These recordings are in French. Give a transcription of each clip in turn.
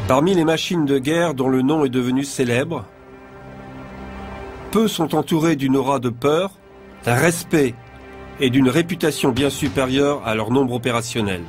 Parmi les machines de guerre dont le nom est devenu célèbre, peu sont entourés d'une aura de peur, d'un respect et d'une réputation bien supérieure à leur nombre opérationnel.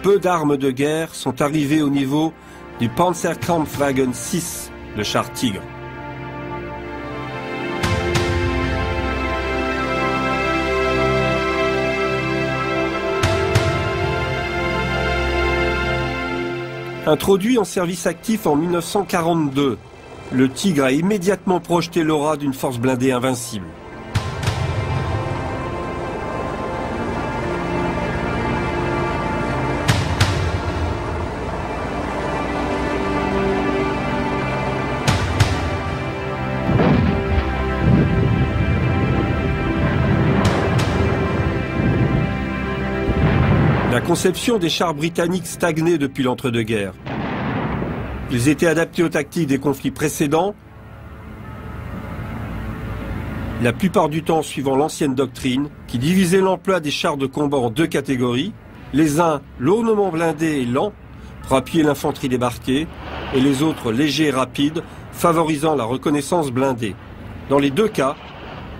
Peu d'armes de guerre sont arrivées au niveau du Panzerkampfwagen 6, le char Tigre. Introduit en service actif en 1942, le Tigre a immédiatement projeté l'aura d'une force blindée invincible. La conception des chars britanniques stagnait depuis l'entre-deux-guerres. Ils étaient adaptés aux tactiques des conflits précédents, la plupart du temps suivant l'ancienne doctrine qui divisait l'emploi des chars de combat en deux catégories, les uns lourdement blindés et lents pour appuyer l'infanterie débarquée, et les autres légers et rapides, favorisant la reconnaissance blindée. Dans les deux cas,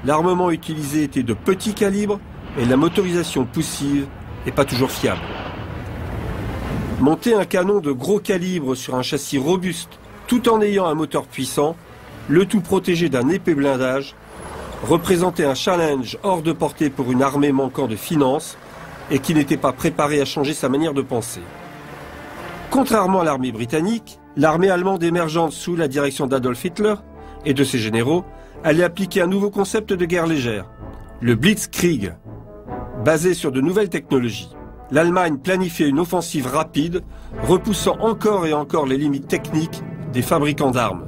l'armement utilisé était de petit calibre et la motorisation poussive et pas toujours fiable. Monter un canon de gros calibre sur un châssis robuste tout en ayant un moteur puissant, le tout protégé d'un épais blindage, représentait un challenge hors de portée pour une armée manquant de finances et qui n'était pas préparée à changer sa manière de penser. Contrairement à l'armée britannique, l'armée allemande émergente sous la direction d'Adolf Hitler et de ses généraux allait appliquer un nouveau concept de guerre légère, le Blitzkrieg. Basé sur de nouvelles technologies, l'Allemagne planifiait une offensive rapide, repoussant encore et encore les limites techniques des fabricants d'armes.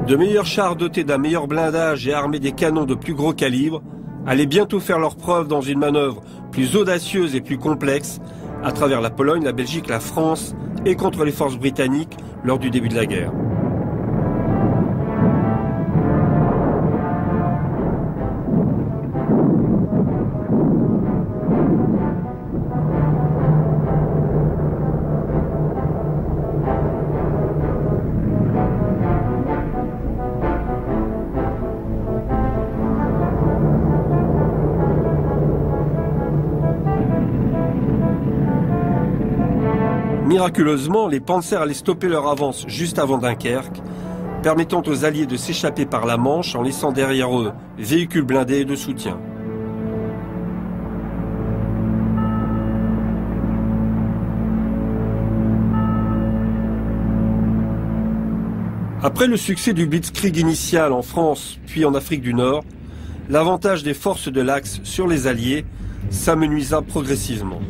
De meilleurs chars dotés d'un meilleur blindage et armés des canons de plus gros calibre allaient bientôt faire leur preuve dans une manœuvre plus audacieuse et plus complexe à travers la Pologne, la Belgique, la France et contre les forces britanniques lors du début de la guerre. Miraculeusement, les Panzers allaient stopper leur avance juste avant Dunkerque, permettant aux Alliés de s'échapper par la Manche en laissant derrière eux véhicules blindés et de soutien. Après le succès du Blitzkrieg initial en France puis en Afrique du Nord, l'avantage des forces de l'Axe sur les Alliés s'amenuisa progressivement.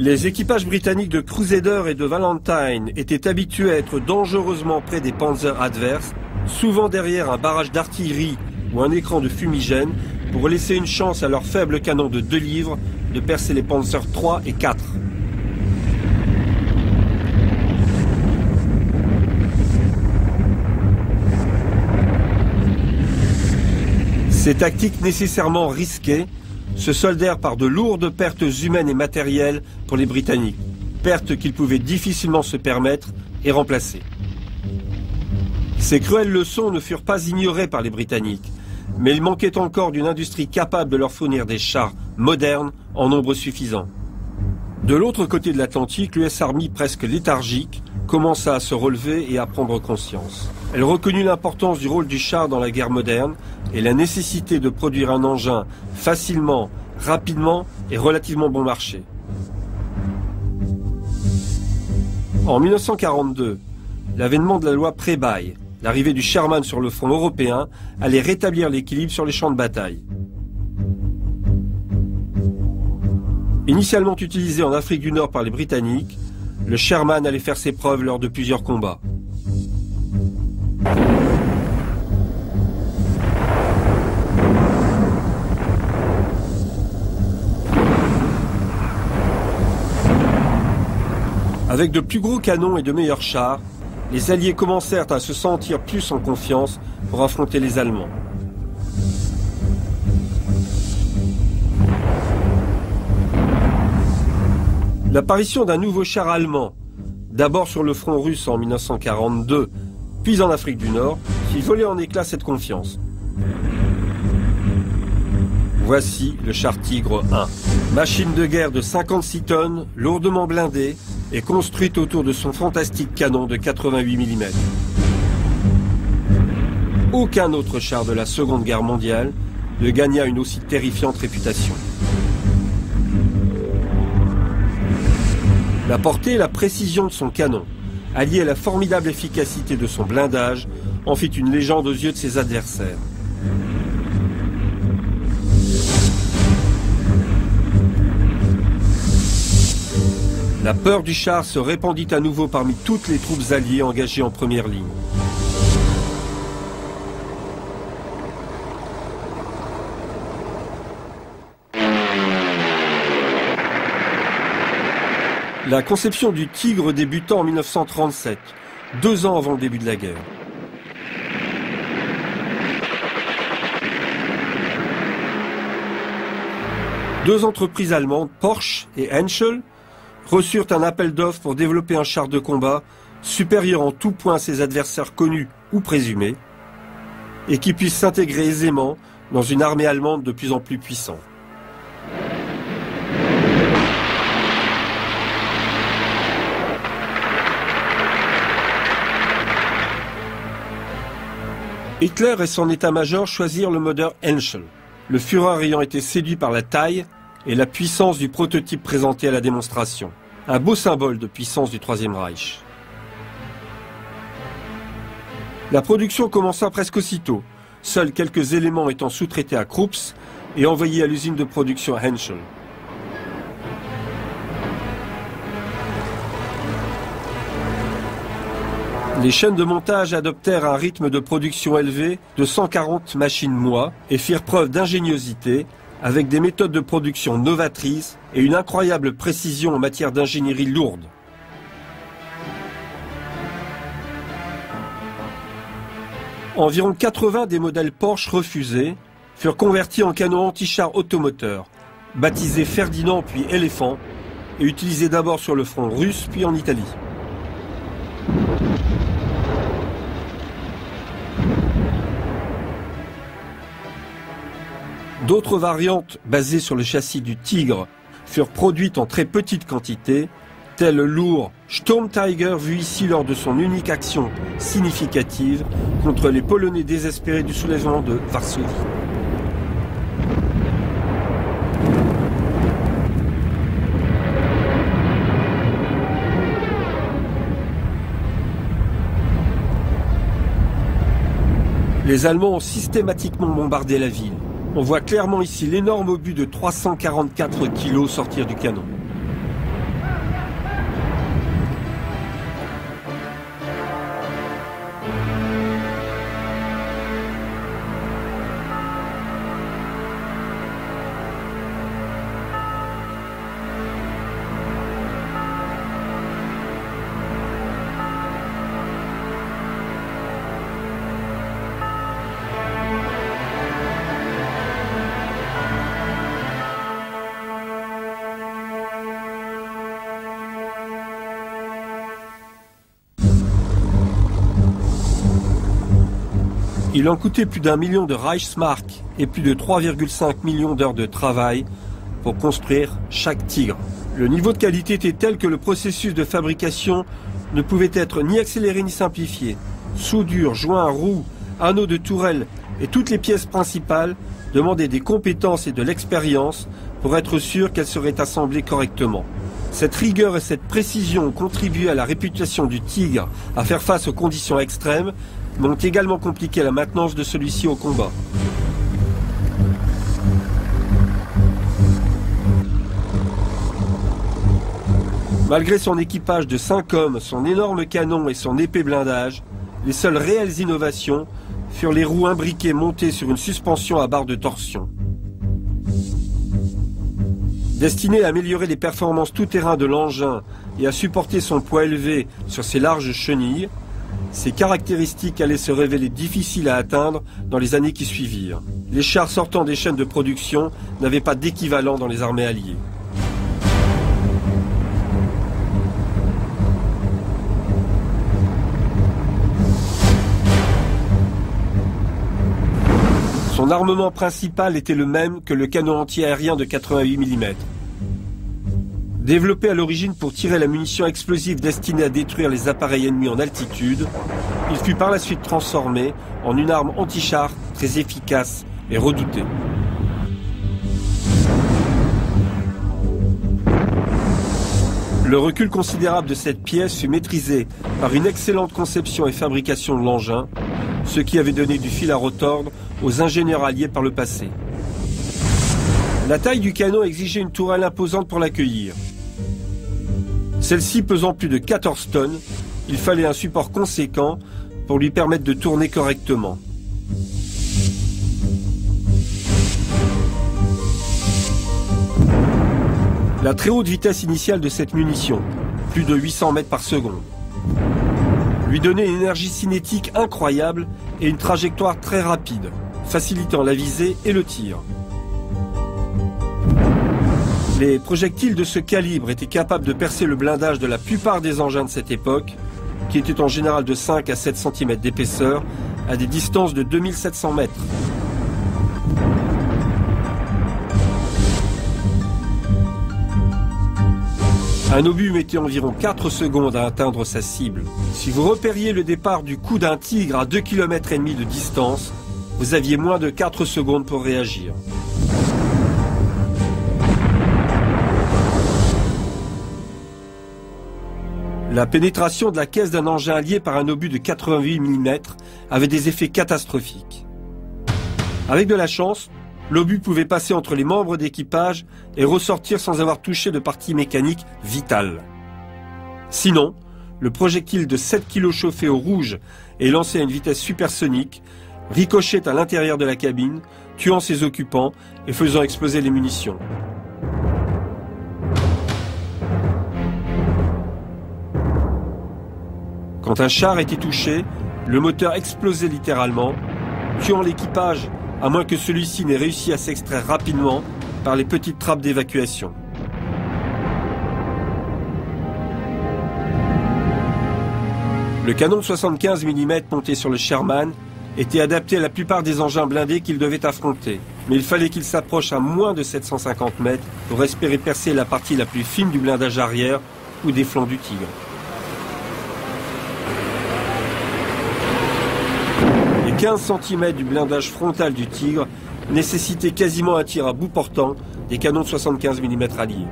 Les équipages britanniques de Crusader et de Valentine étaient habitués à être dangereusement près des panzers adverses, souvent derrière un barrage d'artillerie ou un écran de fumigène, pour laisser une chance à leurs faibles canons de 2 livres de percer les Panzers 3 et 4. Ces tactiques nécessairement risquées se soldèrent par de lourdes pertes humaines et matérielles pour les Britanniques, pertes qu'ils pouvaient difficilement se permettre et remplacer. Ces cruelles leçons ne furent pas ignorées par les Britanniques, mais il manquait encore d'une industrie capable de leur fournir des chars modernes en nombre suffisant. De l'autre côté de l'Atlantique, l'US Army, presque léthargique, commença à se relever et à prendre conscience. Elle reconnut l'importance du rôle du char dans la guerre moderne et la nécessité de produire un engin facilement, rapidement et relativement bon marché. En 1942, l'avènement de la loi Pré-Baille, l'arrivée du Sherman sur le front européen, allait rétablir l'équilibre sur les champs de bataille. Initialement utilisé en Afrique du Nord par les Britanniques, le Sherman allait faire ses preuves lors de plusieurs combats. Avec de plus gros canons et de meilleurs chars, les Alliés commencèrent à se sentir plus en confiance pour affronter les Allemands. L'apparition d'un nouveau char allemand, d'abord sur le front russe en 1942, puis en Afrique du Nord, fit voler en éclats cette confiance. Voici le char Tigre 1. Machine de guerre de 56 tonnes, lourdement blindée, et construite autour de son fantastique canon de 88 mm. Aucun autre char de la Seconde Guerre mondiale ne gagna une aussi terrifiante réputation. La portée et la précision de son canon, alliée à la formidable efficacité de son blindage, en fit une légende aux yeux de ses adversaires. La peur du char se répandit à nouveau parmi toutes les troupes alliées engagées en première ligne. La conception du Tigre débuta en 1937, 2 ans avant le début de la guerre. Deux entreprises allemandes, Porsche et Henschel, reçurent un appel d'offres pour développer un char de combat supérieur en tout point à ses adversaires connus ou présumés, et qui puisse s'intégrer aisément dans une armée allemande de plus en plus puissante. Hitler et son état-major choisirent le moteur Henschel, le Führer ayant été séduit par la taille et la puissance du prototype présenté à la démonstration. Un beau symbole de puissance du Troisième Reich. La production commença presque aussitôt, seuls quelques éléments étant sous-traités à Krups et envoyés à l'usine de production Henschel. Les chaînes de montage adoptèrent un rythme de production élevé de 140 machines mois et firent preuve d'ingéniosité avec des méthodes de production novatrices et une incroyable précision en matière d'ingénierie lourde. Environ 80 des modèles Porsche refusés furent convertis en canons anti-chars automoteurs, baptisés Ferdinand puis Éléphant, et utilisés d'abord sur le front russe puis en Italie. D'autres variantes basées sur le châssis du Tigre furent produites en très petite quantité, tel le lourd Sturmtiger vu ici lors de son unique action significative contre les Polonais désespérés du soulèvement de Varsovie. Les Allemands ont systématiquement bombardé la ville. On voit clairement ici l'énorme obus de 344 kg sortir du canon. Il en coûtait plus d'1 million de Reichsmark et plus de 3,5 millions d'heures de travail pour construire chaque Tigre. Le niveau de qualité était tel que le processus de fabrication ne pouvait être ni accéléré ni simplifié. Soudure, joints, roues, anneaux de tourelle et toutes les pièces principales demandaient des compétences et de l'expérience pour être sûr qu'elles seraient assemblées correctement. Cette rigueur et cette précision ont contribué à la réputation du Tigre à faire face aux conditions extrêmes, mais ont également compliqué la maintenance de celui-ci au combat. Malgré son équipage de 5 hommes, son énorme canon et son épais blindage, les seules réelles innovations furent les roues imbriquées montées sur une suspension à barre de torsion. Destinées à améliorer les performances tout-terrain de l'engin et à supporter son poids élevé sur ses larges chenilles, ces caractéristiques allaient se révéler difficiles à atteindre dans les années qui suivirent. Les chars sortant des chaînes de production n'avaient pas d'équivalent dans les armées alliées. Son armement principal était le même que le canon anti-aérien de 88 mm. Développé à l'origine pour tirer la munition explosive destinée à détruire les appareils ennemis en altitude, il fut par la suite transformé en une arme anti-char très efficace et redoutée. Le recul considérable de cette pièce fut maîtrisé par une excellente conception et fabrication de l'engin, ce qui avait donné du fil à retordre aux ingénieurs alliés par le passé. La taille du canon exigeait une tourelle imposante pour l'accueillir. Celle-ci pesant plus de 14 tonnes, il fallait un support conséquent pour lui permettre de tourner correctement. La très haute vitesse initiale de cette munition, plus de 800 mètres par seconde, lui donnait une énergie cinétique incroyable et une trajectoire très rapide, facilitant la visée et le tir. Les projectiles de ce calibre étaient capables de percer le blindage de la plupart des engins de cette époque, qui étaient en général de 5 à 7 cm d'épaisseur, à des distances de 2700 mètres. Un obus mettait environ 4 secondes à atteindre sa cible. Si vous repériez le départ du coup d'un tigre à 2,5 km de distance, vous aviez moins de 4 secondes pour réagir. La pénétration de la caisse d'un engin allié par un obus de 88 mm avait des effets catastrophiques. Avec de la chance, l'obus pouvait passer entre les membres d'équipage et ressortir sans avoir touché de partie mécanique vitale. Sinon, le projectile de 7 kg chauffé au rouge et lancé à une vitesse supersonique ricochait à l'intérieur de la cabine, tuant ses occupants et faisant exploser les munitions. Quand un char était touché, le moteur explosait littéralement, tuant l'équipage à moins que celui-ci n'ait réussi à s'extraire rapidement par les petites trappes d'évacuation. Le canon de 75 mm monté sur le Sherman était adapté à la plupart des engins blindés qu'il devait affronter. Mais il fallait qu'il s'approche à moins de 750 mètres pour espérer percer la partie la plus fine du blindage arrière ou des flancs du Tigre. Les 15 cm du blindage frontal du Tigre nécessitaient quasiment un tir à bout portant des canons de 75 mm alliés.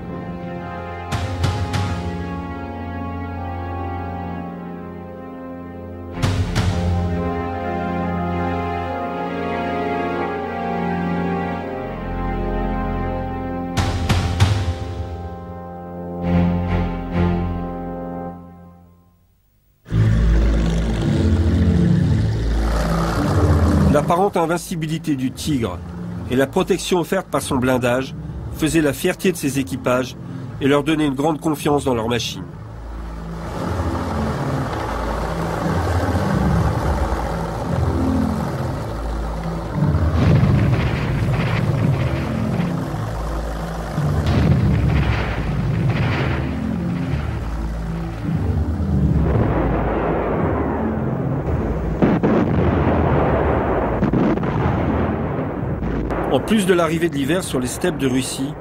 L'apparente invincibilité du Tigre et la protection offerte par son blindage faisaient la fierté de ses équipages et leur donnaient une grande confiance dans leur machine. En plus de l'arrivée de l'hiver sur les steppes de Russie,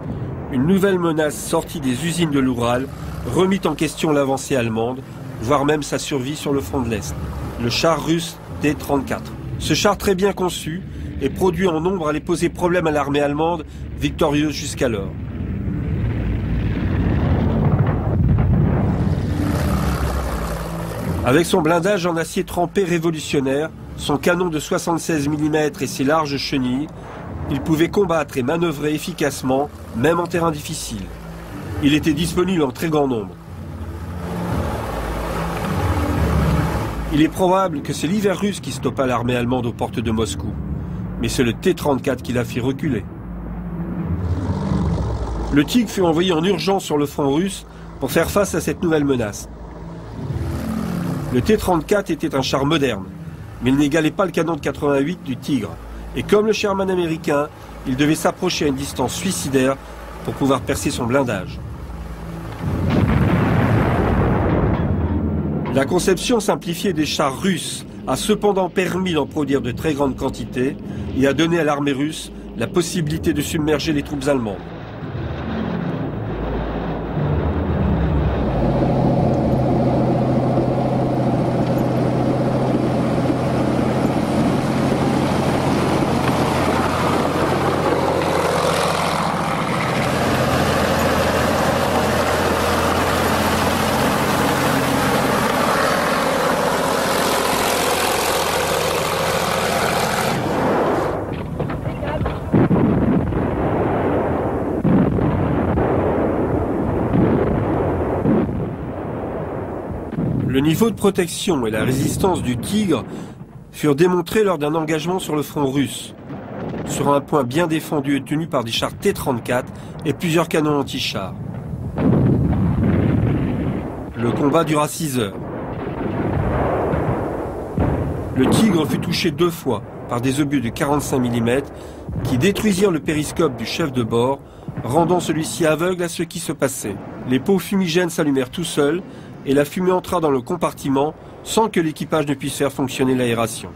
une nouvelle menace sortie des usines de l'Oural remit en question l'avancée allemande, voire même sa survie sur le front de l'Est. Le char russe T-34. Ce char très bien conçu et produit en nombre allait poser problème à l'armée allemande, victorieuse jusqu'alors. Avec son blindage en acier trempé révolutionnaire, son canon de 76 mm et ses larges chenilles, il pouvait combattre et manœuvrer efficacement, même en terrain difficile. Il était disponible en très grand nombre. Il est probable que c'est l'hiver russe qui stoppa l'armée allemande aux portes de Moscou, mais c'est le T-34 qui l'a fait reculer. Le Tigre fut envoyé en urgence sur le front russe pour faire face à cette nouvelle menace. Le T-34 était un char moderne, mais il n'égalait pas le canon de 88 du Tigre. Et comme le Sherman américain, il devait s'approcher à une distance suicidaire pour pouvoir percer son blindage. La conception simplifiée des chars russes a cependant permis d'en produire de très grandes quantités et a donné à l'armée russe la possibilité de submerger les troupes allemandes. Le niveau de protection et la résistance du Tigre furent démontrés lors d'un engagement sur le front russe, sur un point bien défendu et tenu par des chars T-34 et plusieurs canons anti-chars. Le combat dura 6 heures. Le Tigre fut touché 2 fois par des obus de 45 mm qui détruisirent le périscope du chef de bord, rendant celui-ci aveugle à ce qui se passait. Les pots fumigènes s'allumèrent tout seuls et la fumée entra dans le compartiment sans que l'équipage ne puisse faire fonctionner l'aération.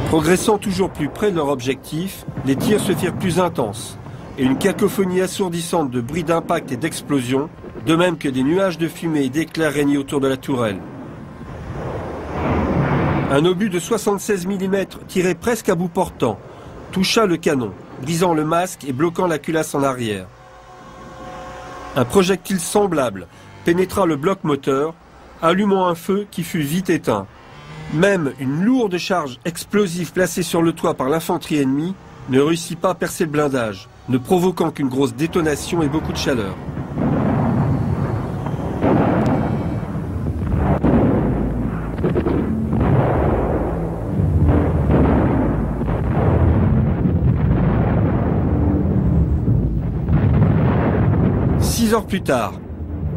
Progressant toujours plus près de leur objectif, les tirs se firent plus intenses et une cacophonie assourdissante de bruits d'impact et d'explosions, de même que des nuages de fumée et d'éclairs régnaient autour de la tourelle. Un obus de 76 mm tiré presque à bout portant toucha le canon, brisant le masque et bloquant la culasse en arrière. Un projectile semblable pénétra le bloc moteur, allumant un feu qui fut vite éteint. Même une lourde charge explosive placée sur le toit par l'infanterie ennemie ne réussit pas à percer le blindage, ne provoquant qu'une grosse détonation et beaucoup de chaleur. Heures plus tard,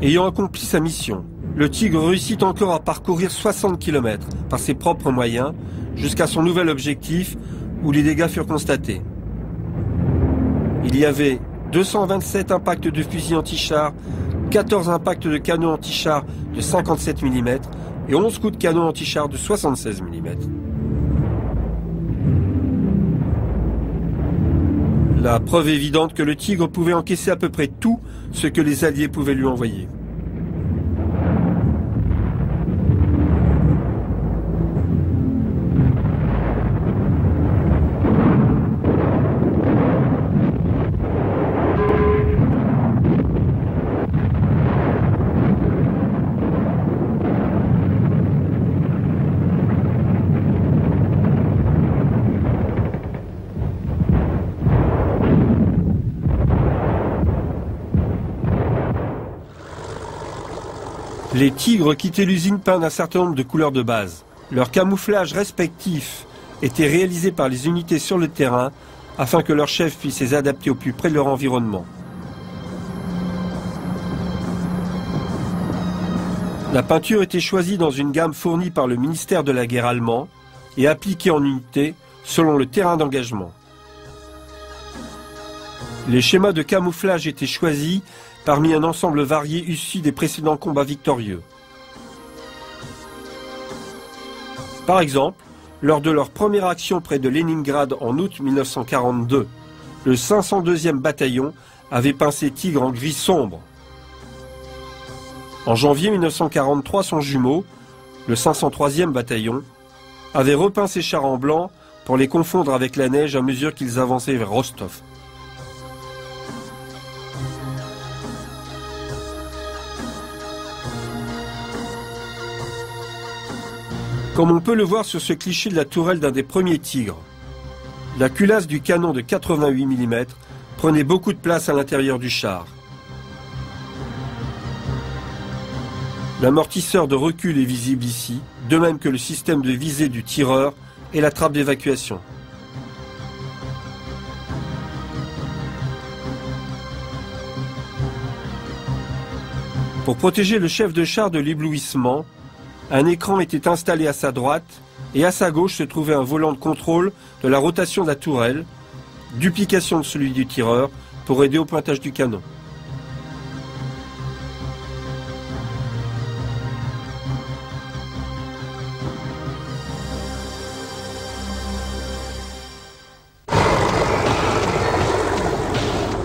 ayant accompli sa mission, le Tigre réussit encore à parcourir 60 km par ses propres moyens jusqu'à son nouvel objectif où les dégâts furent constatés. Il y avait 227 impacts de fusils anti-chars, 14 impacts de canons anti-chars de 57 mm et 11 coups de canon anti-chars de 76 mm. La preuve évidente que le Tigre pouvait encaisser à peu près tout ce que les Alliés pouvaient lui envoyer. Les Tigres quittaient l'usine peints d'un certain nombre de couleurs de base. Leur camouflage respectif était réalisé par les unités sur le terrain afin que leurs chefs puissent les adapter au plus près de leur environnement. La peinture était choisie dans une gamme fournie par le ministère de la Guerre allemand et appliquée en unité selon le terrain d'engagement. Les schémas de camouflage étaient choisis parmi un ensemble varié issu des précédents combats victorieux. Par exemple, lors de leur première action près de Leningrad en août 1942, le 502e bataillon avait peint ses Tigres en gris sombre. En janvier 1943, son jumeau, le 503e bataillon, avait repeint ses chars en blanc pour les confondre avec la neige à mesure qu'ils avançaient vers Rostov. Comme on peut le voir sur ce cliché de la tourelle d'un des premiers Tigres. La culasse du canon de 88 mm prenait beaucoup de place à l'intérieur du char. L'amortisseur de recul est visible ici, de même que le système de visée du tireur et la trappe d'évacuation. Pour protéger le chef de char de l'éblouissement, un écran était installé à sa droite et à sa gauche se trouvait un volant de contrôle de la rotation de la tourelle, duplication de celui du tireur pour aider au pointage du canon.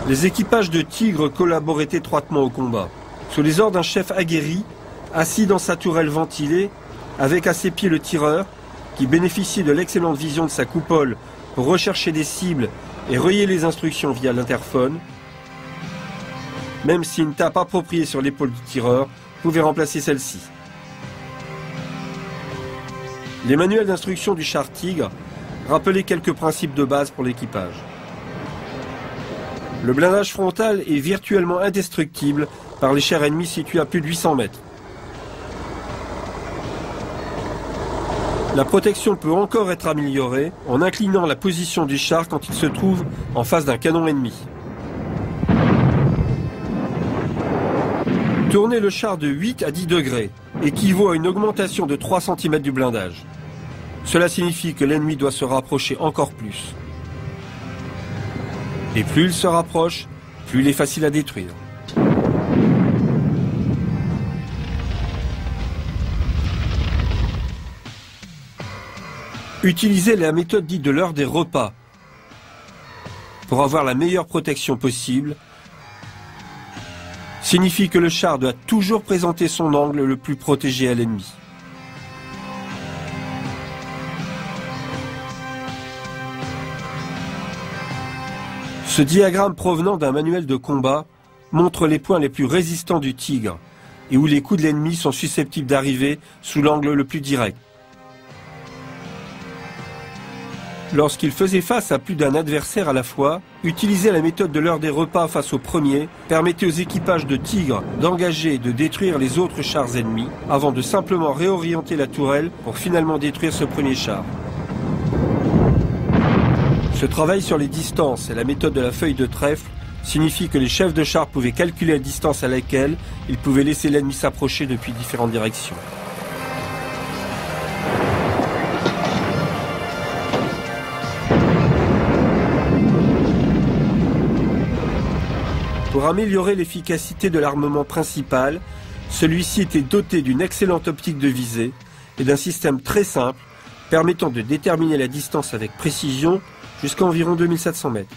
Les équipages de Tigre collaboraient étroitement au combat. Sous les ordres d'un chef aguerri, assis dans sa tourelle ventilée, avec à ses pieds le tireur, qui bénéficiait de l'excellente vision de sa coupole pour rechercher des cibles et relayer les instructions via l'interphone, même si une tape appropriée sur l'épaule du tireur pouvait remplacer celle-ci. Les manuels d'instruction du char Tigre rappelaient quelques principes de base pour l'équipage. Le blindage frontal est virtuellement indestructible par les chars ennemis situés à plus de 800 mètres. La protection peut encore être améliorée en inclinant la position du char quand il se trouve en face d'un canon ennemi. Tourner le char de 8 à 10 degrés équivaut à une augmentation de 3 cm du blindage. Cela signifie que l'ennemi doit se rapprocher encore plus. Et plus il se rapproche, plus il est facile à détruire. Utilisez la méthode dite de l'heure des repas pour avoir la meilleure protection possible. Signifie que le char doit toujours présenter son angle le plus protégé à l'ennemi. Ce diagramme provenant d'un manuel de combat montre les points les plus résistants du Tigre et où les coups de l'ennemi sont susceptibles d'arriver sous l'angle le plus direct. Lorsqu'il faisait face à plus d'un adversaire à la fois, utiliser la méthode de l'heure des repas face au premier permettait aux équipages de Tigre d'engager et de détruire les autres chars ennemis avant de simplement réorienter la tourelle pour finalement détruire ce premier char. Ce travail sur les distances et la méthode de la feuille de trèfle signifie que les chefs de char pouvaient calculer la distance à laquelle ils pouvaient laisser l'ennemi s'approcher depuis différentes directions. Pour améliorer l'efficacité de l'armement principal, celui-ci était doté d'une excellente optique de visée et d'un système très simple permettant de déterminer la distance avec précision jusqu'à environ 2700 mètres.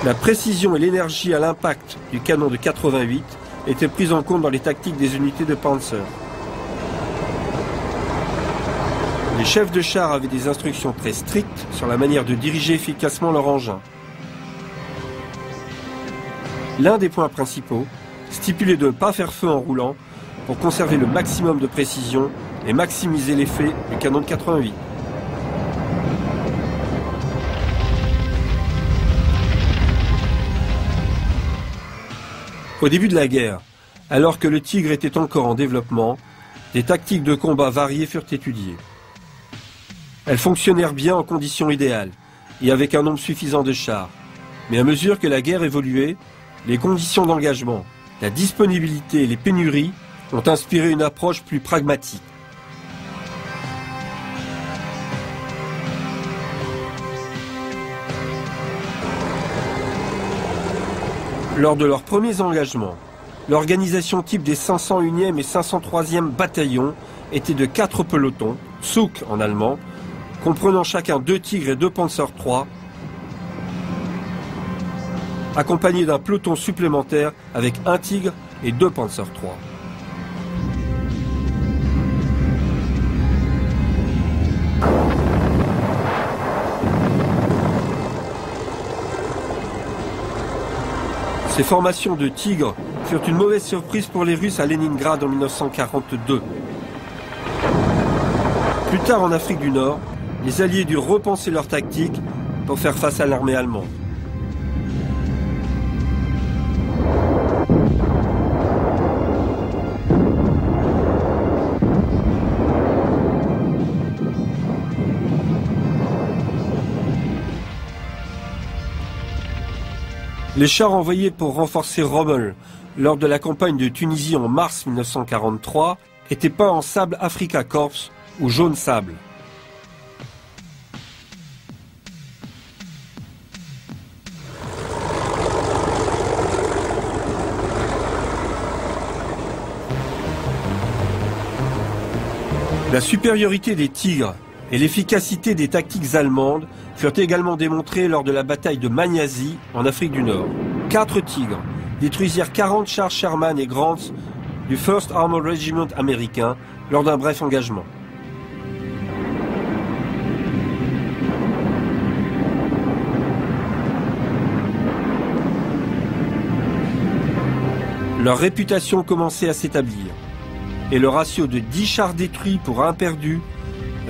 La précision et l'énergie à l'impact du canon de 88 étaient prises en compte dans les tactiques des unités de Panzer. Les chefs de char avaient des instructions très strictes sur la manière de diriger efficacement leur engin. L'un des points principaux stipulait de ne pas faire feu en roulant pour conserver le maximum de précision et maximiser l'effet du canon de 88. Au début de la guerre, alors que le Tigre était encore en développement, des tactiques de combat variées furent étudiées. Elles fonctionnèrent bien en conditions idéales et avec un nombre suffisant de chars. Mais à mesure que la guerre évoluait, les conditions d'engagement, la disponibilité et les pénuries ont inspiré une approche plus pragmatique. Lors de leurs premiers engagements, l'organisation type des 501e et 503e bataillons était de 4 pelotons, Zug en allemand, comprenant chacun 2 Tigres et 2 Panzer III, accompagnés d'un peloton supplémentaire avec 1 Tigre et 2 Panzer III. Ces formations de Tigres furent une mauvaise surprise pour les Russes à Leningrad en 1942. Plus tard en Afrique du Nord, les Alliés durent repenser leur tactique pour faire face à l'armée allemande. Les chars envoyés pour renforcer Rommel lors de la campagne de Tunisie en mars 1943 étaient peints en sable Afrika Korps ou jaune sable. La supériorité des Tigres et l'efficacité des tactiques allemandes furent également démontrées lors de la bataille de Magnasie en Afrique du Nord. 4 Tigres détruisirent 40 chars Sherman et Grant du 1st Armored Regiment américain lors d'un bref engagement. Leur réputation commençait à s'établir et le ratio de 10 chars détruits pour 1 perdu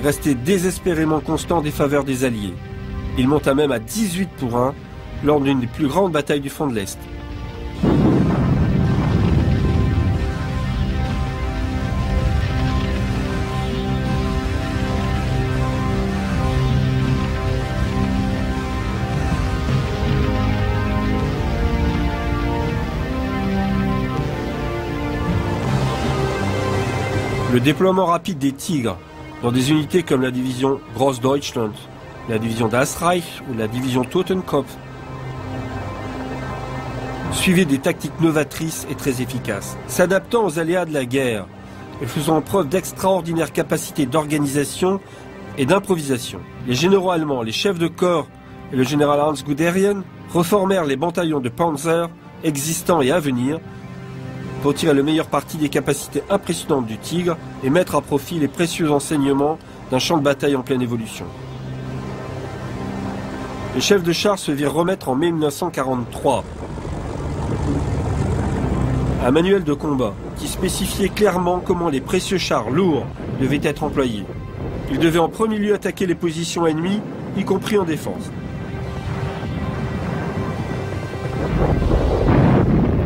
restait désespérément constant des faveurs des Alliés. Il monta même à 18 pour 1 lors d'une des plus grandes batailles du front de l'Est. Le déploiement rapide des Tigres dans des unités comme la division Grossdeutschland, la division Das Reich ou la division Totenkopf suivait des tactiques novatrices et très efficaces, s'adaptant aux aléas de la guerre et faisant preuve d'extraordinaires capacités d'organisation et d'improvisation. Les généraux allemands, les chefs de corps et le général Hans Guderian reformèrent les bataillons de Panzer existants et à venir pour tirer le meilleur parti des capacités impressionnantes du Tigre et mettre à profit les précieux enseignements d'un champ de bataille en pleine évolution. Les chefs de chars se virent remettre en mai 1943 un manuel de combat qui spécifiait clairement comment les précieux chars lourds devaient être employés. Ils devaient en premier lieu attaquer les positions ennemies, y compris en défense.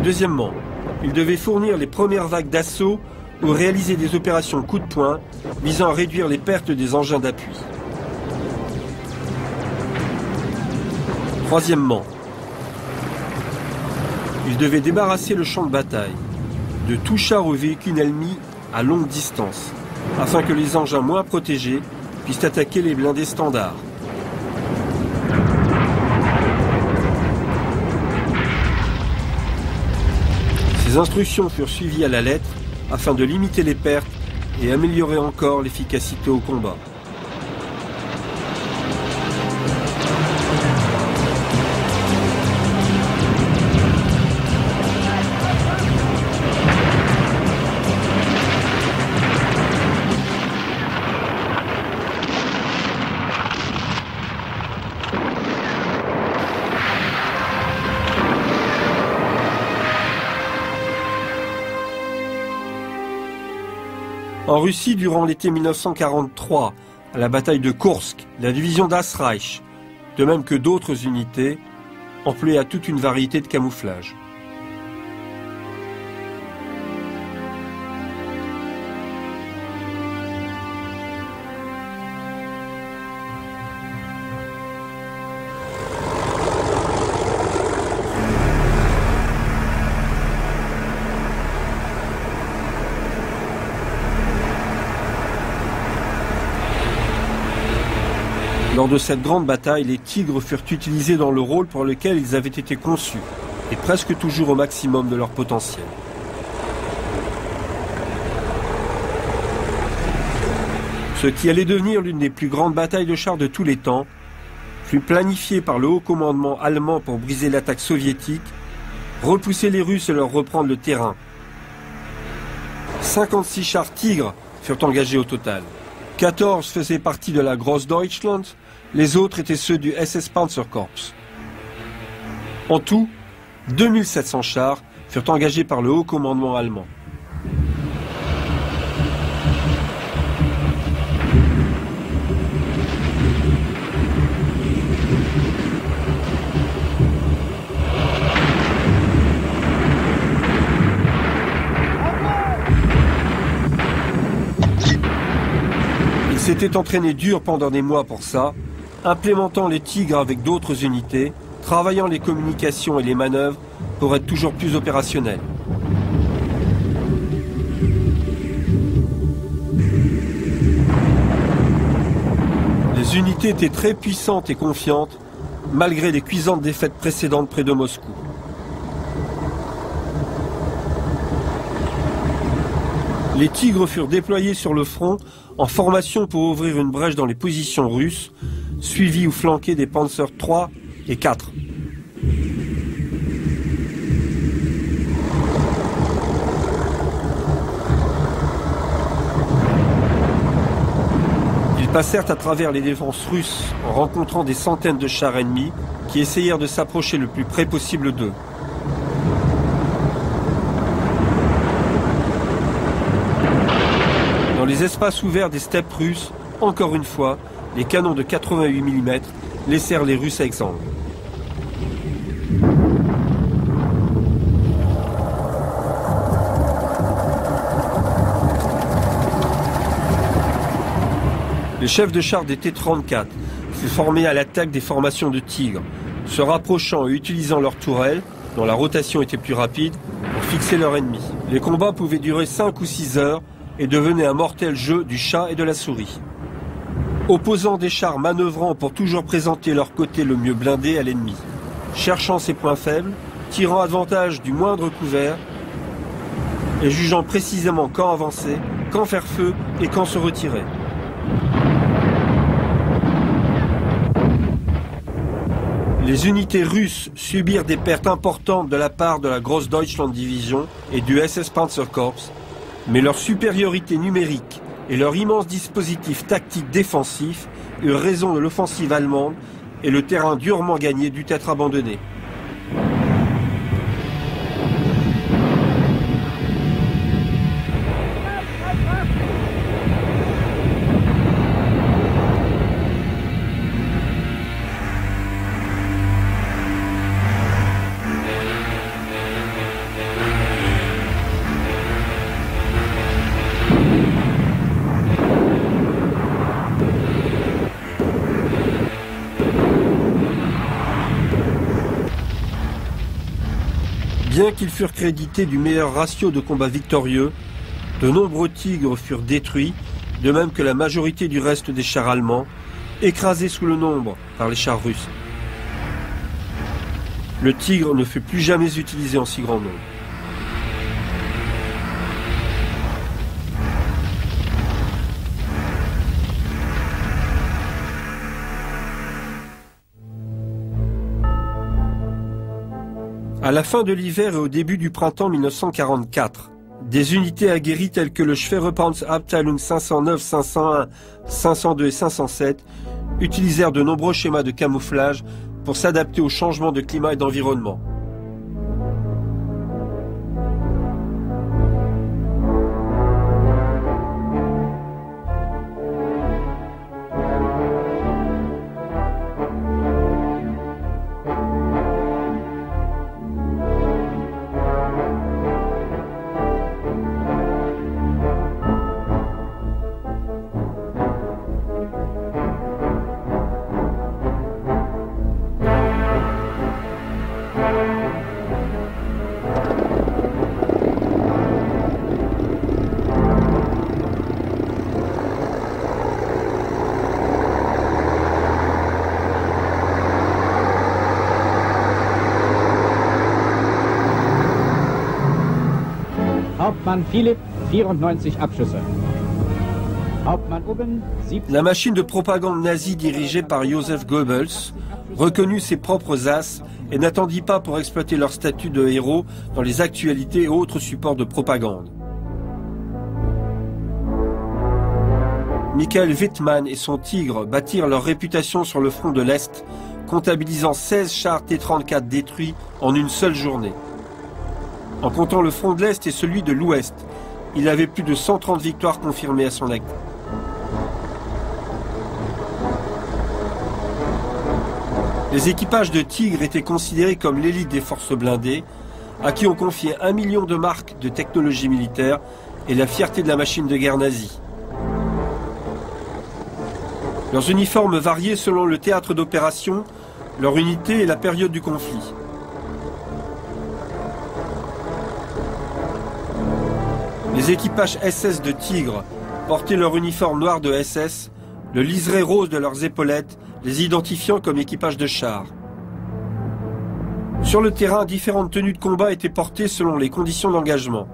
Deuxièmement, ils devaient fournir les premières vagues d'assaut ou réaliser des opérations coup de poing visant à réduire les pertes des engins d'appui. Troisièmement, ils devaient débarrasser le champ de bataille de tout char ou véhicule ennemi à longue distance, afin que les engins moins protégés puissent attaquer les blindés standards. Ces instructions furent suivies à la lettre afin de limiter les pertes et améliorer encore l'efficacité au combat. En Russie, durant l'été 1943, à la bataille de Koursk, la division Das Reich, de même que d'autres unités, employa toute une variété de camouflage. Lors de cette grande bataille, les Tigres furent utilisés dans le rôle pour lequel ils avaient été conçus, et presque toujours au maximum de leur potentiel. Ce qui allait devenir l'une des plus grandes batailles de chars de tous les temps fut planifié par le haut commandement allemand pour briser l'attaque soviétique, repousser les Russes et leur reprendre le terrain. 56 chars Tigres furent engagés au total. 14 faisaient partie de la Grossdeutschland, les autres étaient ceux du SS Panzerkorps. En tout, 2700 chars furent engagés par le haut commandement allemand. s'étaient entraînés dur pendant des mois pour ça, implémentant les Tigres avec d'autres unités, travaillant les communications et les manœuvres pour être toujours plus opérationnels. Les unités étaient très puissantes et confiantes, malgré les cuisantes défaites précédentes près de Moscou. Les Tigres furent déployés sur le front en formation pour ouvrir une brèche dans les positions russes, suivis ou flanqués des Panzer III et IV. Ils passèrent à travers les défenses russes en rencontrant des centaines de chars ennemis qui essayèrent de s'approcher le plus près possible d'eux. Dans les espaces ouverts des steppes russes, encore une fois, les canons de 88 mm laissèrent les Russes exsangues. Le chef de char des T-34 fut formé à l'attaque des formations de Tigres, se rapprochant et utilisant leurs tourelles, dont la rotation était plus rapide, pour fixer leur ennemi. Les combats pouvaient durer 5 ou 6 heures et devenaient un mortel jeu du chat et de la souris. Opposant des chars manœuvrant pour toujours présenter leur côté le mieux blindé à l'ennemi, cherchant ses points faibles, tirant avantage du moindre couvert et jugeant précisément quand avancer, quand faire feu et quand se retirer. Les unités russes subirent des pertes importantes de la part de la Großdeutschland Division et du SS Panzerkorps, mais leur supériorité numérique et leur immense dispositif tactique défensif eurent raison de l'offensive allemande et le terrain durement gagné dut être abandonné. Bien qu'ils furent crédités du meilleur ratio de combat victorieux, de nombreux Tigres furent détruits, de même que la majorité du reste des chars allemands, écrasés sous le nombre par les chars russes. Le Tigre ne fut plus jamais utilisé en si grand nombre. À la fin de l'hiver et au début du printemps 1944, des unités aguerries telles que le Schwerepanzerabteilung 509, 501, 502 et 507 utilisèrent de nombreux schémas de camouflage pour s'adapter aux changements de climat et d'environnement. Hauptmann Philipp, 94 Abschüsse. Hauptmann Ubben, 17... La machine de propagande nazie dirigée par Joseph Goebbels reconnut ses propres as et n'attendit pas pour exploiter leur statut de héros dans les actualités et autres supports de propagande. Michael Wittmann et son Tigre bâtirent leur réputation sur le front de l'Est, comptabilisant 16 chars T-34 détruits en une seule journée. En comptant le front de l'Est et celui de l'Ouest, il avait plus de 130 victoires confirmées à son acte. Les équipages de Tigre étaient considérés comme l'élite des forces blindées, à qui on confiait 1 million de marques de technologie militaire et la fierté de la machine de guerre nazie. Leurs uniformes variaient selon le théâtre d'opération, leur unité et la période du conflit. Les équipages SS de Tigre portaient leur uniforme noir de SS, le liseré rose de leurs épaulettes, les identifiant comme équipage de chars. Sur le terrain, différentes tenues de combat étaient portées selon les conditions d'engagement.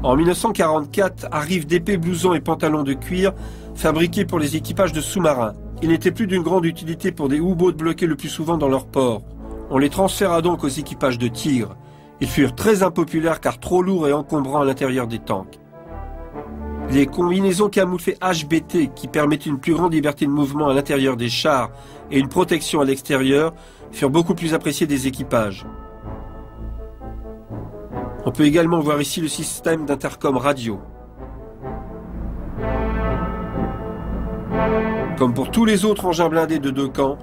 En 1944, arrivent d'épais blousons et pantalons de cuir fabriqués pour les équipages de sous-marins. Ils n'étaient plus d'une grande utilité pour des U-boats bloqués le plus souvent dans leur port. On les transféra donc aux équipages de Tigre. Ils furent très impopulaires car trop lourds et encombrants à l'intérieur des tanks. Les combinaisons camouflées HBT qui permettent une plus grande liberté de mouvement à l'intérieur des chars et une protection à l'extérieur furent beaucoup plus appréciées des équipages. On peut également voir ici le système d'intercom radio. Comme pour tous les autres engins blindés de deux camps,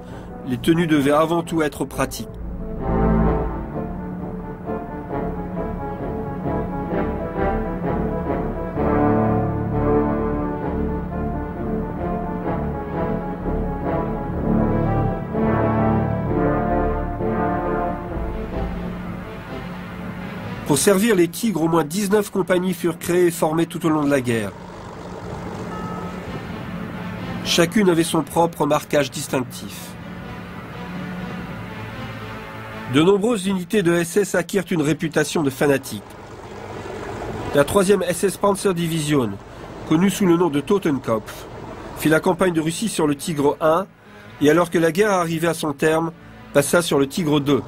les tenues devaient avant tout être pratiques. Pour servir les Tigres, au moins 19 compagnies furent créées et formées tout au long de la guerre. Chacune avait son propre marquage distinctif. De nombreuses unités de SS acquirent une réputation de fanatiques. La 3e SS Panzerdivision, connue sous le nom de Totenkopf, fit la campagne de Russie sur le Tigre I et alors que la guerre arrivait à son terme, passa sur le Tigre II.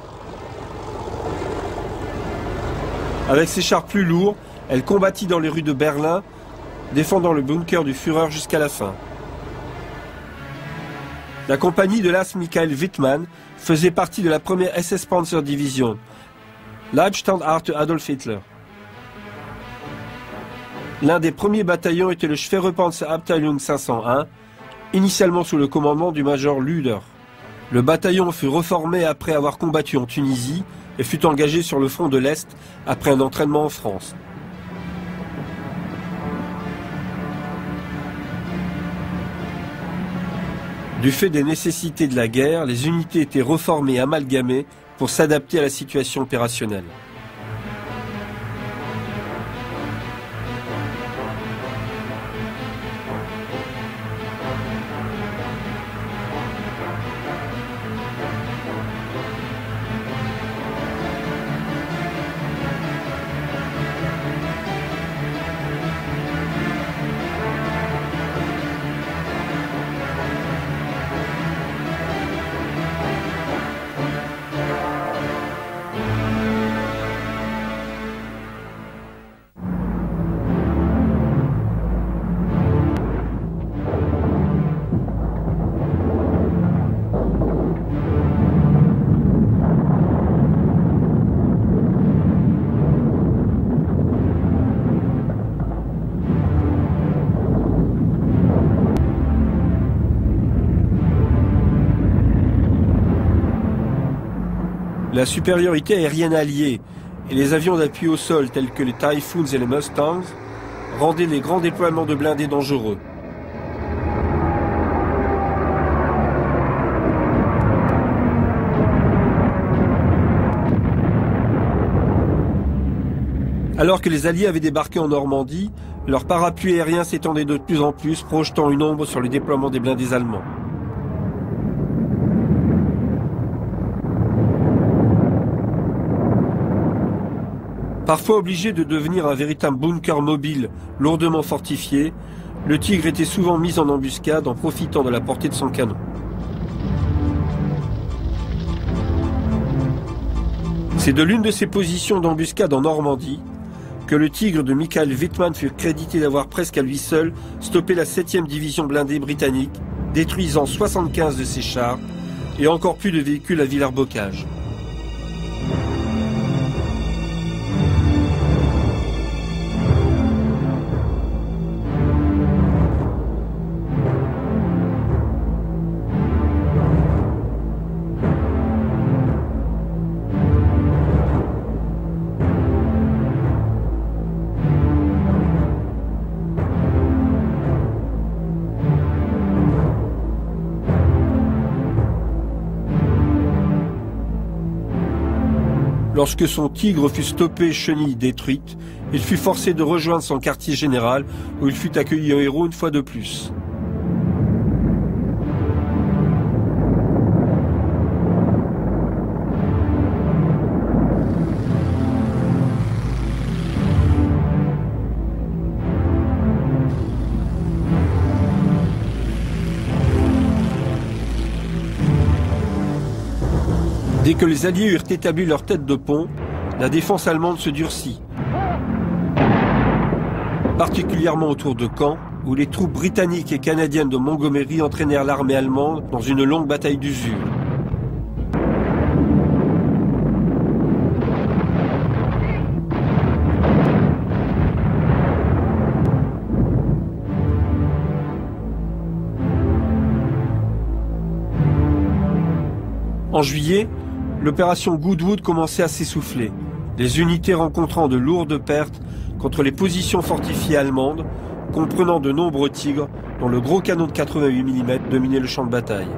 Avec ses chars plus lourds, elle combattit dans les rues de Berlin, défendant le bunker du Führer jusqu'à la fin. La compagnie de l'as Michael Wittmann faisait partie de la première SS Panzerdivision, Leibstandarte Adolf Hitler. L'un des premiers bataillons était le Schwerepanzerabteilung 501, initialement sous le commandement du major Lüder. Le bataillon fut reformé après avoir combattu en Tunisie et fut engagé sur le front de l'Est après un entraînement en France. Du fait des nécessités de la guerre, les unités étaient reformées et amalgamées pour s'adapter à la situation opérationnelle. La supériorité aérienne alliée et les avions d'appui au sol tels que les Typhoons et les Mustangs rendaient les grands déploiements de blindés dangereux. Alors que les Alliés avaient débarqué en Normandie, leur parapluie aérien s'étendait de plus en plus, projetant une ombre sur le déploiement des blindés allemands. Parfois obligé de devenir un véritable bunker mobile lourdement fortifié, le Tigre était souvent mis en embuscade en profitant de la portée de son canon. C'est de l'une de ces positions d'embuscade en Normandie que le Tigre de Michael Wittmann fut crédité d'avoir presque à lui seul stoppé la 7e division blindée britannique, détruisant 75 de ses chars et encore plus de véhicules à Villers-Bocage. Lorsque son Tigre fut stoppé, chenille détruite, il fut forcé de rejoindre son quartier général où il fut accueilli en héros une fois de plus. Dès que les Alliés eurent établi leur tête de pont, la défense allemande se durcit, particulièrement autour de Caen, où les troupes britanniques et canadiennes de Montgomery entraînèrent l'armée allemande dans une longue bataille d'usure. En juillet, l'opération Goodwood commençait à s'essouffler, les unités rencontrant de lourdes pertes contre les positions fortifiées allemandes, comprenant de nombreux Tigres dont le gros canon de 88 mm dominait le champ de bataille.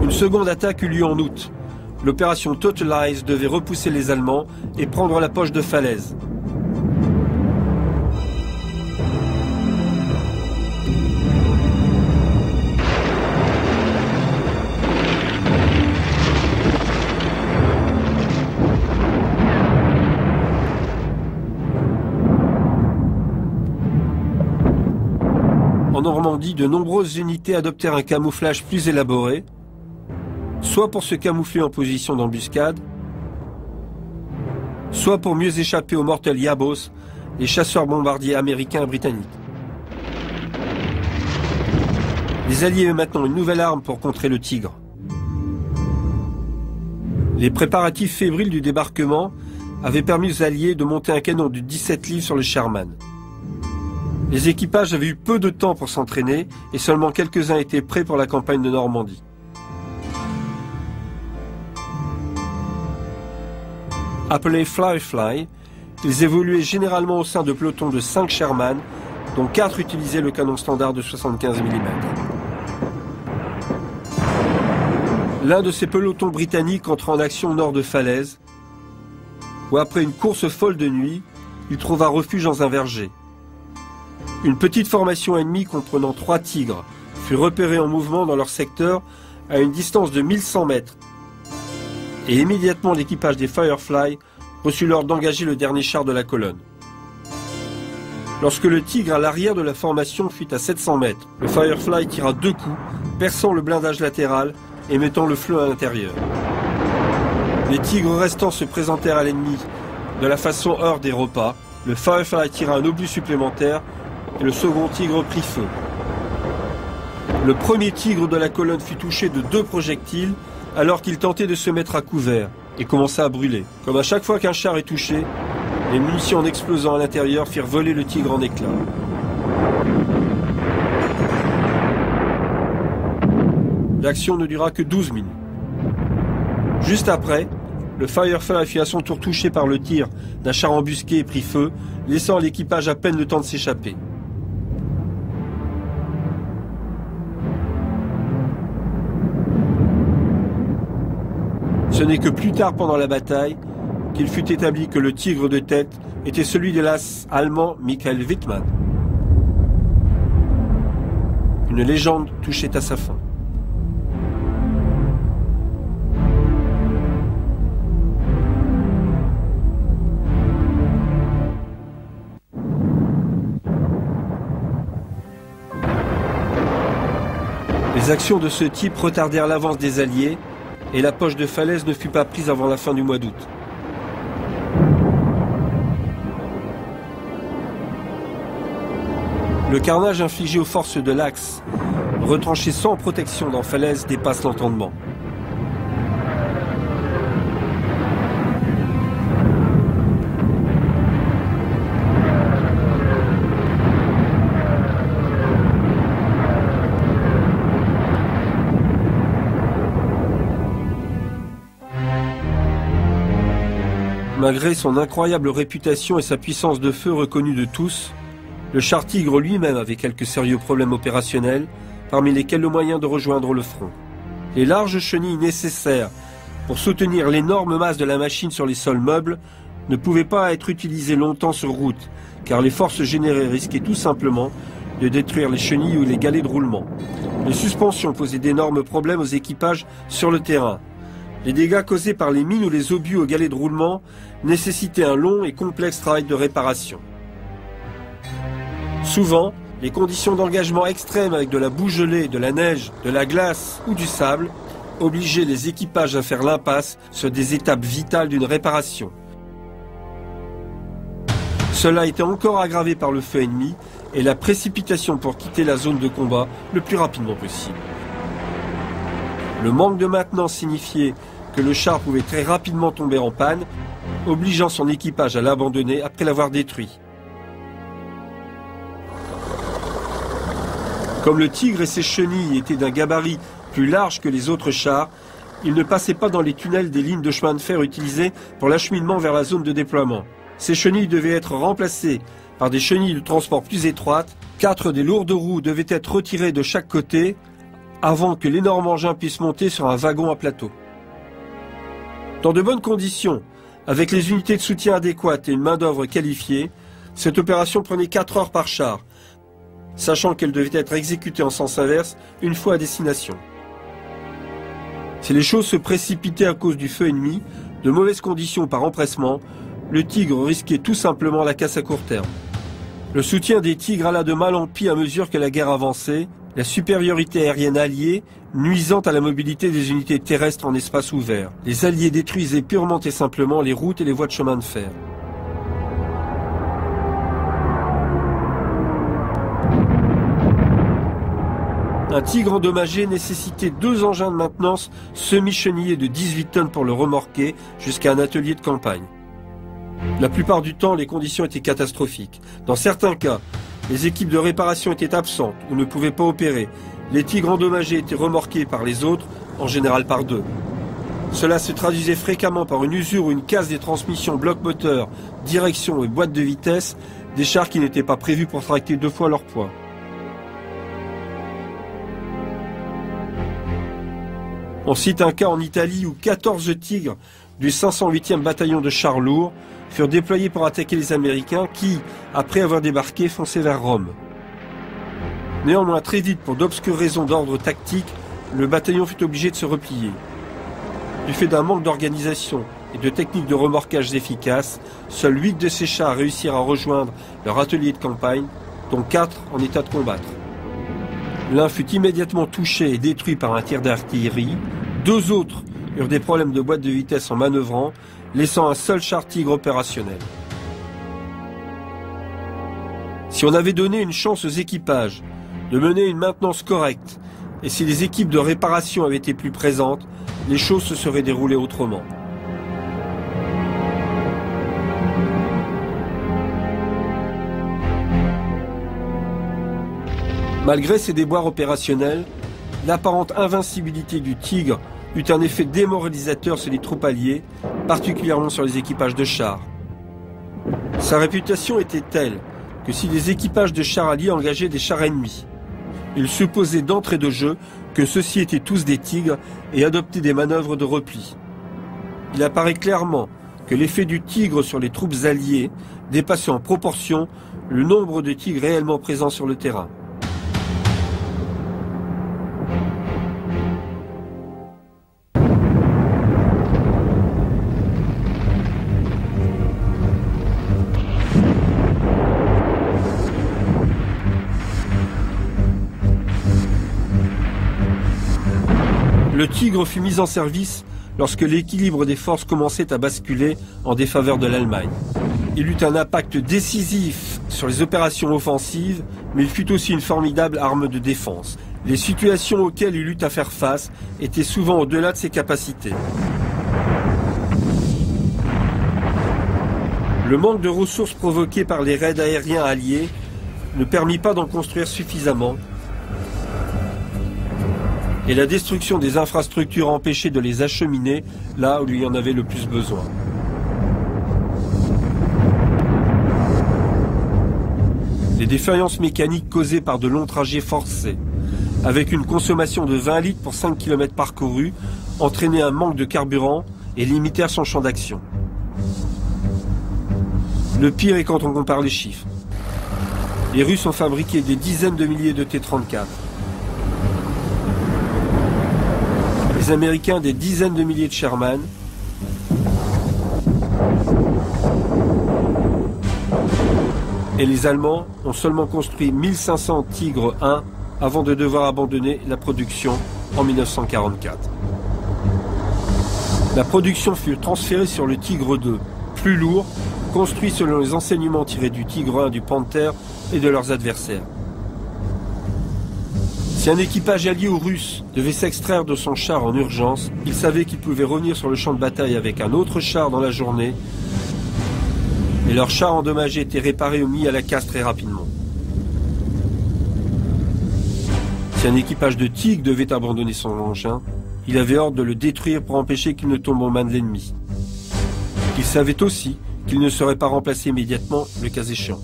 Une seconde attaque eut lieu en août. L'opération Totalize devait repousser les Allemands et prendre la poche de Falaise. En Normandie, de nombreuses unités adoptèrent un camouflage plus élaboré, soit pour se camoufler en position d'embuscade, soit pour mieux échapper aux mortels Yabos, les chasseurs bombardiers américains et britanniques. Les Alliés avaient maintenant une nouvelle arme pour contrer le Tigre. Les préparatifs fébriles du débarquement avaient permis aux Alliés de monter un canon de 17 livres sur le Sherman. Les équipages avaient eu peu de temps pour s'entraîner et seulement quelques-uns étaient prêts pour la campagne de Normandie. Appelés Fly-Fly, ils évoluaient généralement au sein de pelotons de 5 Sherman, dont 4 utilisaient le canon standard de 75 mm. L'un de ces pelotons britanniques entra en action au nord de Falaise, où après une course folle de nuit, il trouva refuge dans un verger. Une petite formation ennemie comprenant 3 Tigres fut repérée en mouvement dans leur secteur à une distance de 1100 mètres. Et immédiatement l'équipage des Firefly reçut l'ordre d'engager le dernier char de la colonne. Lorsque le Tigre à l'arrière de la formation fut à 700 mètres, le Firefly tira 2 coups, perçant le blindage latéral et mettant le feu à l'intérieur. Les Tigres restants se présentèrent à l'ennemi de la façon heure des repas. Le Firefly tira un obus supplémentaire et le second Tigre prit feu. Le premier Tigre de la colonne fut touché de 2 projectiles alors qu'il tentait de se mettre à couvert et commença à brûler. Comme à chaque fois qu'un char est touché, les munitions en explosant à l'intérieur firent voler le Tigre en éclats. L'action ne dura que 12 minutes. Juste après, le Firefly fut à son tour touché par le tir d'un char embusqué et prit feu, laissant à l'équipage à peine le temps de s'échapper. Ce n'est que plus tard pendant la bataille qu'il fut établi que le Tigre de tête était celui de l'as allemand Michael Wittmann. Une légende touchait à sa fin. Les actions de ce type retardèrent l'avance des Alliés et la poche de Falaise ne fut pas prise avant la fin du mois d'août. Le carnage infligé aux forces de l'Axe, retranchées sans protection dans Falaise, dépasse l'entendement. Malgré son incroyable réputation et sa puissance de feu reconnue de tous, le char Tigre lui-même avait quelques sérieux problèmes opérationnels, parmi lesquels le moyen de rejoindre le front. Les larges chenilles nécessaires pour soutenir l'énorme masse de la machine sur les sols meubles ne pouvaient pas être utilisées longtemps sur route, car les forces générées risquaient tout simplement de détruire les chenilles ou les galets de roulement. Les suspensions posaient d'énormes problèmes aux équipages sur le terrain. Les dégâts causés par les mines ou les obus aux galets de roulement nécessitaient un long et complexe travail de réparation. Souvent, les conditions d'engagement extrêmes avec de la boue gelée, de la neige, de la glace ou du sable obligeaient les équipages à faire l'impasse sur des étapes vitales d'une réparation. Cela était encore aggravé par le feu ennemi et la précipitation pour quitter la zone de combat le plus rapidement possible. Le manque de maintenance signifiait que le char pouvait très rapidement tomber en panne, obligeant son équipage à l'abandonner après l'avoir détruit. Comme le Tigre et ses chenilles étaient d'un gabarit plus large que les autres chars, il ne passait pas dans les tunnels des lignes de chemin de fer utilisées pour l'acheminement vers la zone de déploiement. Ces chenilles devaient être remplacées par des chenilles de transport plus étroites. 4 des lourdes roues devaient être retirées de chaque côté avant que l'énorme engin puisse monter sur un wagon à plateau. Dans de bonnes conditions, avec les unités de soutien adéquates et une main-d'œuvre qualifiée, cette opération prenait 4 heures par char, sachant qu'elle devait être exécutée en sens inverse une fois à destination. Si les choses se précipitaient à cause du feu ennemi, de mauvaises conditions par empressement, le Tigre risquait tout simplement la casse à court terme. Le soutien des Tigres alla de mal en pis à mesure que la guerre avançait, la supériorité aérienne alliée nuisant à la mobilité des unités terrestres en espace ouvert. Les Alliés détruisaient purement et simplement les routes et les voies de chemin de fer. Un Tigre endommagé nécessitait 2 engins de maintenance semi-chenillés de 18 tonnes pour le remorquer jusqu'à un atelier de campagne. La plupart du temps, les conditions étaient catastrophiques. Dans certains cas, les équipes de réparation étaient absentes ou ne pouvaient pas opérer. Les Tigres endommagés étaient remorqués par les autres, en général par 2. Cela se traduisait fréquemment par une usure ou une casse des transmissions bloc moteur, direction et boîte de vitesse, des chars qui n'étaient pas prévus pour tracter 2 fois leur poids. On cite un cas en Italie où 14 Tigres du 508e bataillon de chars lourds furent déployés pour attaquer les Américains qui, après avoir débarqué, fonçaient vers Rome. Néanmoins, très vite, pour d'obscures raisons d'ordre tactique, le bataillon fut obligé de se replier. Du fait d'un manque d'organisation et de techniques de remorquage efficaces, seuls 8 de ces chars réussirent à rejoindre leur atelier de campagne, dont 4 en état de combattre. L'un fut immédiatement touché et détruit par un tir d'artillerie, 2 autres eurent des problèmes de boîte de vitesse en manœuvrant, laissant un seul char Tigre opérationnel. Si on avait donné une chance aux équipages de mener une maintenance correcte, et si les équipes de réparation avaient été plus présentes, les choses se seraient déroulées autrement. Malgré ces déboires opérationnels, l'apparente invincibilité du Tigre eut un effet démoralisateur sur les troupes alliées, particulièrement sur les équipages de chars. Sa réputation était telle que si les équipages de chars alliés engageaient des chars ennemis, ils supposaient d'entrée de jeu que ceux-ci étaient tous des Tigres et adoptaient des manœuvres de repli. Il apparaît clairement que l'effet du Tigre sur les troupes alliées dépassait en proportion le nombre de Tigres réellement présents sur le terrain. Le Tigre fut mis en service lorsque l'équilibre des forces commençait à basculer en défaveur de l'Allemagne. Il eut un impact décisif sur les opérations offensives, mais il fut aussi une formidable arme de défense. Les situations auxquelles il eut à faire face étaient souvent au-delà de ses capacités. Le manque de ressources provoqué par les raids aériens alliés ne permit pas d'en construire suffisamment, et la destruction des infrastructures empêchait de les acheminer là où il y en avait le plus besoin. Des défaillances mécaniques causées par de longs trajets forcés, avec une consommation de 20 litres pour 5 km parcourus, entraînaient un manque de carburant et limitèrent son champ d'action. Le pire est quand on compare les chiffres. Les Russes ont fabriqué des dizaines de milliers de T-34. Les Américains des dizaines de milliers de Sherman. Et les Allemands ont seulement construit 1500 Tigre 1 avant de devoir abandonner la production en 1944. La production fut transférée sur le Tigre 2, plus lourd, construit selon les enseignements tirés du Tigre 1 du Panther et de leurs adversaires. Si un équipage allié aux Russes devait s'extraire de son char en urgence, il savait qu'il pouvait revenir sur le champ de bataille avec un autre char dans la journée, et leur char endommagé était réparé ou mis à la casse très rapidement. Si un équipage de Tigre devait abandonner son engin, il avait ordre de le détruire pour empêcher qu'il ne tombe en main de l'ennemi. Il savait aussi qu'il ne serait pas remplacé immédiatement, le cas échéant.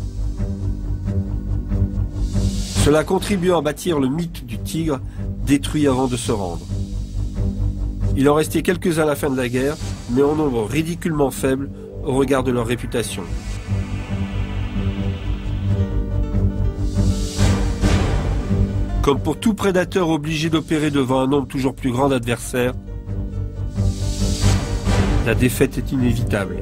Cela contribue à bâtir le mythe du Tigre, détruit avant de se rendre. Il en restait quelques-uns à la fin de la guerre, mais en nombre ridiculement faible au regard de leur réputation. Comme pour tout prédateur obligé d'opérer devant un nombre toujours plus grand d'adversaires, la défaite est inévitable.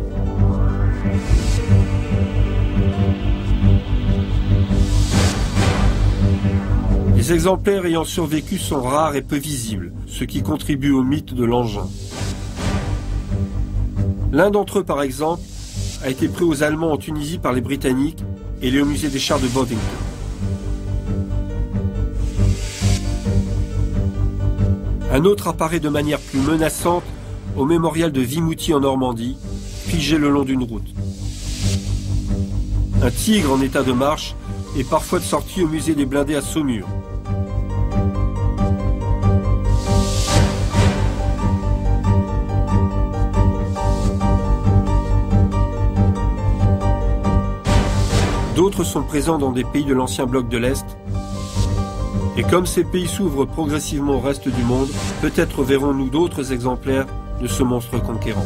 Les exemplaires ayant survécu sont rares et peu visibles, ce qui contribue au mythe de l'engin. L'un d'entre eux, par exemple, a été pris aux Allemands en Tunisie par les Britanniques et il est au musée des chars de Bovington. Un autre apparaît de manière plus menaçante au mémorial de Vimoutiers en Normandie, figé le long d'une route. Un Tigre en état de marche est parfois de sortie au musée des blindés à Saumur. D'autres sont présents dans des pays de l'ancien bloc de l'Est. Et comme ces pays s'ouvrent progressivement au reste du monde, peut-être verrons-nous d'autres exemplaires de ce monstre conquérant.